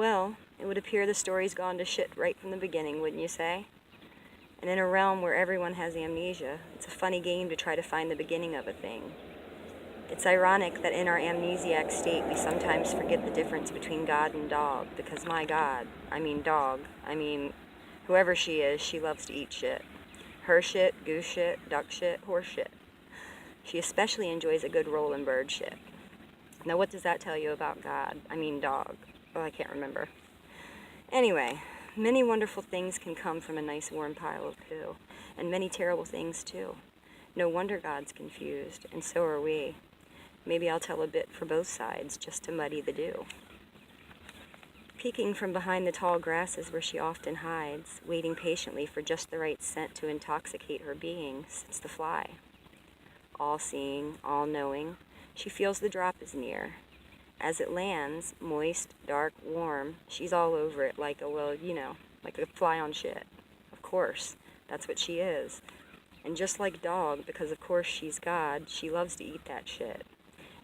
Well, it would appear the story's gone to shit right from the beginning, wouldn't you say? And in a realm where everyone has amnesia, it's a funny game to try to find the beginning of a thing. It's ironic that in our amnesiac state we sometimes forget the difference between God and dog, because my God, dog, whoever she is, she loves to eat shit. Her shit, goose shit, duck shit, horse shit. She especially enjoys a good roll in bird shit. Now what does that tell you about God? Dog. Oh, I can't remember. Anyway, many wonderful things can come from a nice warm pile of poo, and many terrible things too. No wonder God's confused, and so are we. Maybe I'll tell a bit for both sides, just to muddy the dew. Peeking from behind the tall grasses where she often hides, waiting patiently for just the right scent to intoxicate her being, sits the fly. All-seeing, all-knowing, she feels the drop is near. As it lands, moist, dark, warm, she's all over it like a fly on shit. Of course, that's what she is. And just like dog, because of course she's God, she loves to eat that shit.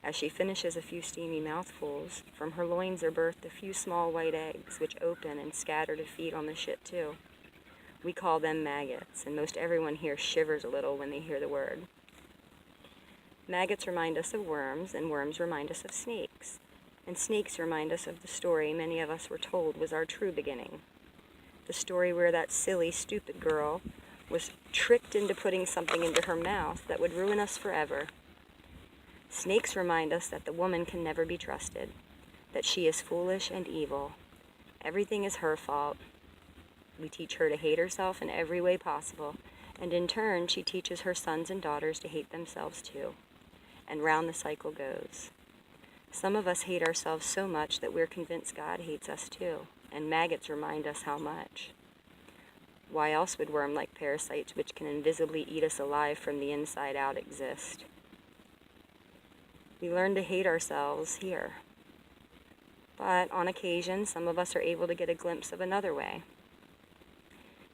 As she finishes a few steamy mouthfuls, from her loins are birthed a few small white eggs, which open and scatter to feed on the shit too. We call them maggots, and most everyone here shivers a little when they hear the word. Maggots remind us of worms, and worms remind us of snakes. And snakes remind us of the story many of us were told was our true beginning. The story where that silly, stupid girl was tricked into putting something into her mouth that would ruin us forever. Snakes remind us that the woman can never be trusted, that she is foolish and evil. Everything is her fault. We teach her to hate herself in every way possible, and in turn she teaches her sons and daughters to hate themselves too. And round the cycle goes. Some of us hate ourselves so much that we're convinced God hates us too, and maggots remind us how much. Why else would worm-like parasites which can invisibly eat us alive from the inside out exist? We learn to hate ourselves here. But on occasion, some of us are able to get a glimpse of another way.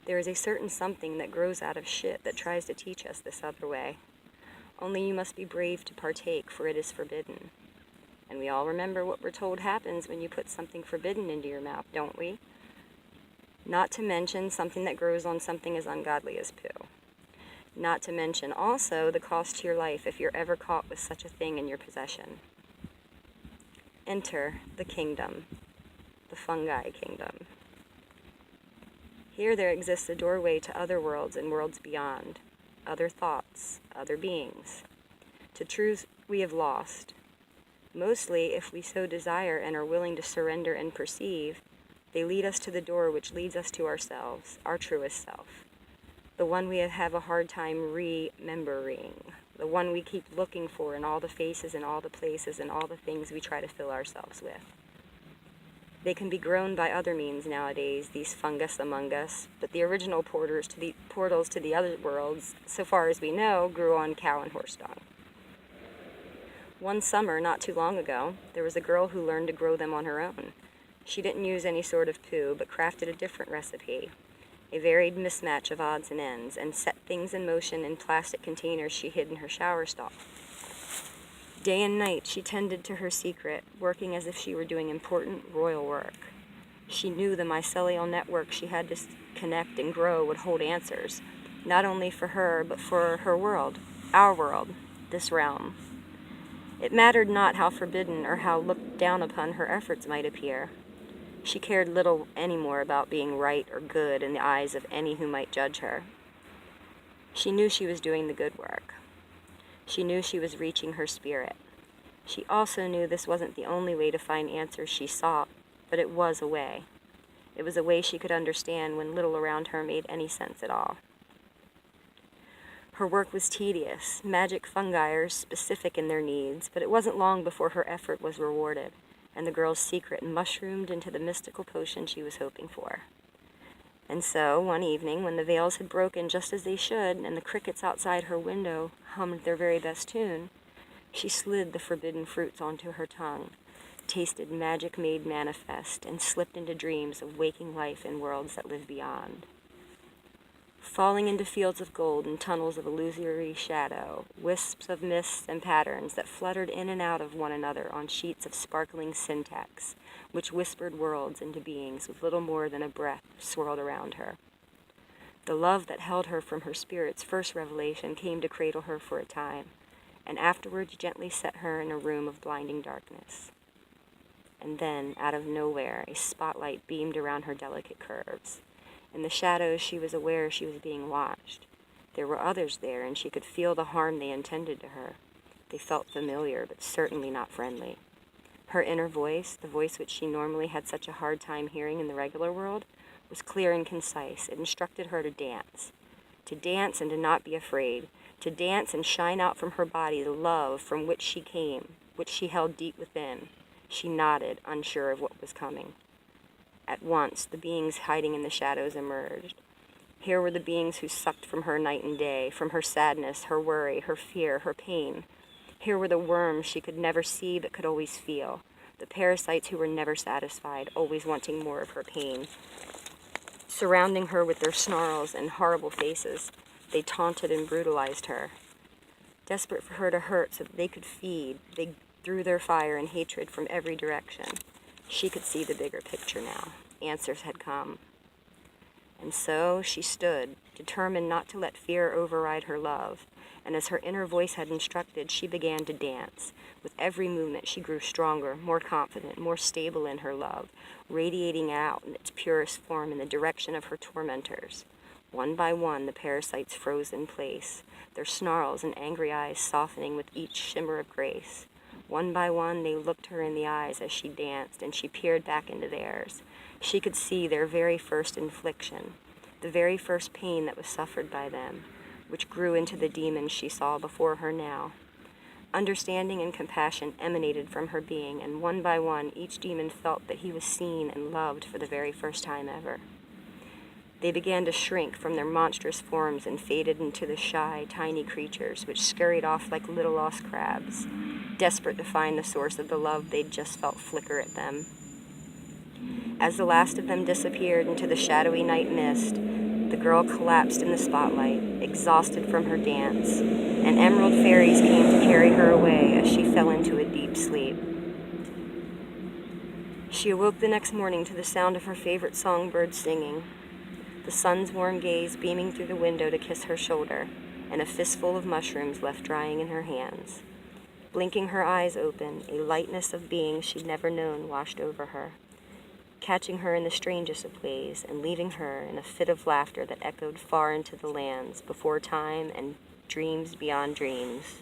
There is a certain something that grows out of shit that tries to teach us this other way. Only you must be brave to partake, for it is forbidden. And we all remember what we're told happens when you put something forbidden into your mouth, don't we? Not to mention something that grows on something as ungodly as poo. Not to mention also the cost to your life if you're ever caught with such a thing in your possession. Enter the kingdom, the fungi kingdom. Here there exists a doorway to other worlds and worlds beyond, other thoughts, other beings. To truth we have lost. Mostly, if we so desire and are willing to surrender and perceive, they lead us to the door which leads us to ourselves, our truest self. The one we have a hard time remembering, the one we keep looking for in all the faces and all the places and all the things we try to fill ourselves with. They can be grown by other means nowadays, these fungus among us, but the original portals to the other worlds, so far as we know, grew on cow and horse dung. One summer, not too long ago, there was a girl who learned to grow them on her own. She didn't use any sort of poo, but crafted a different recipe, a varied mismatch of odds and ends, and set things in motion in plastic containers she hid in her shower stall. Day and night she tended to her secret, working as if she were doing important royal work. She knew the mycelial network she had to connect and grow would hold answers, not only for her, but for her world, our world, this realm. It mattered not how forbidden or how looked down upon her efforts might appear. She cared little anymore about being right or good in the eyes of any who might judge her. She knew she was doing the good work. She knew she was reaching her spirit. She also knew this wasn't the only way to find answers she sought, but it was a way. It was a way she could understand when little around her made any sense at all. Her work was tedious. Magic fungi are specific in their needs, but it wasn't long before her effort was rewarded, and the girl's secret mushroomed into the mystical potion she was hoping for. And so, one evening, when the veils had broken just as they should, and the crickets outside her window hummed their very best tune, she slid the forbidden fruits onto her tongue, tasted magic made manifest, and slipped into dreams of waking life in worlds that live beyond. falling into fields of gold and tunnels of illusory shadow, wisps of mists and patterns that fluttered in and out of one another on sheets of sparkling syntax, which whispered worlds into beings with little more than a breath swirled around her. The love that held her from her spirit's first revelation came to cradle her for a time, and afterwards gently set her in a room of blinding darkness. And then, out of nowhere, a spotlight beamed around her delicate curves. In the shadows, she was aware she was being watched. There were others there, and she could feel the harm they intended to her. They felt familiar, but certainly not friendly. Her inner voice, the voice which she normally had such a hard time hearing in the regular world, was clear and concise. It instructed her to dance and to not be afraid, to dance and shine out from her body the love from which she came, which she held deep within. She nodded, unsure of what was coming. At once, the beings hiding in the shadows emerged. Here were the beings who sucked from her night and day, from her sadness, her worry, her fear, her pain. Here were the worms she could never see but could always feel, the parasites who were never satisfied, always wanting more of her pain. Surrounding her with their snarls and horrible faces, they taunted and brutalized her. Desperate for her to hurt so that they could feed, they threw their fire and hatred from every direction. She could see the bigger picture now. Answers had come. And so she stood, determined not to let fear override her love. And as her inner voice had instructed, she began to dance. With every movement, she grew stronger, more confident, more stable in her love, radiating out in its purest form in the direction of her tormentors. One by one, the parasites froze in place, their snarls and angry eyes softening with each shimmer of grace. One by one, they looked her in the eyes as she danced, and she peered back into theirs. She could see their very first infliction, the very first pain that was suffered by them, which grew into the demons she saw before her now. Understanding and compassion emanated from her being, and one by one, each demon felt that he was seen and loved for the very first time ever. They began to shrink from their monstrous forms and faded into the shy, tiny creatures, which scurried off like little lost crabs, desperate to find the source of the love they'd just felt flicker at them. As the last of them disappeared into the shadowy night mist, the girl collapsed in the spotlight, exhausted from her dance, and emerald fairies came to carry her away as she fell into a deep sleep. She awoke the next morning to the sound of her favorite songbird singing, the sun's warm gaze beaming through the window to kiss her shoulder, and a fistful of mushrooms left drying in her hands. Blinking her eyes open, a lightness of being she'd never known washed over her, catching her in the strangest of ways and leaving her in a fit of laughter that echoed far into the lands before time and dreams beyond dreams.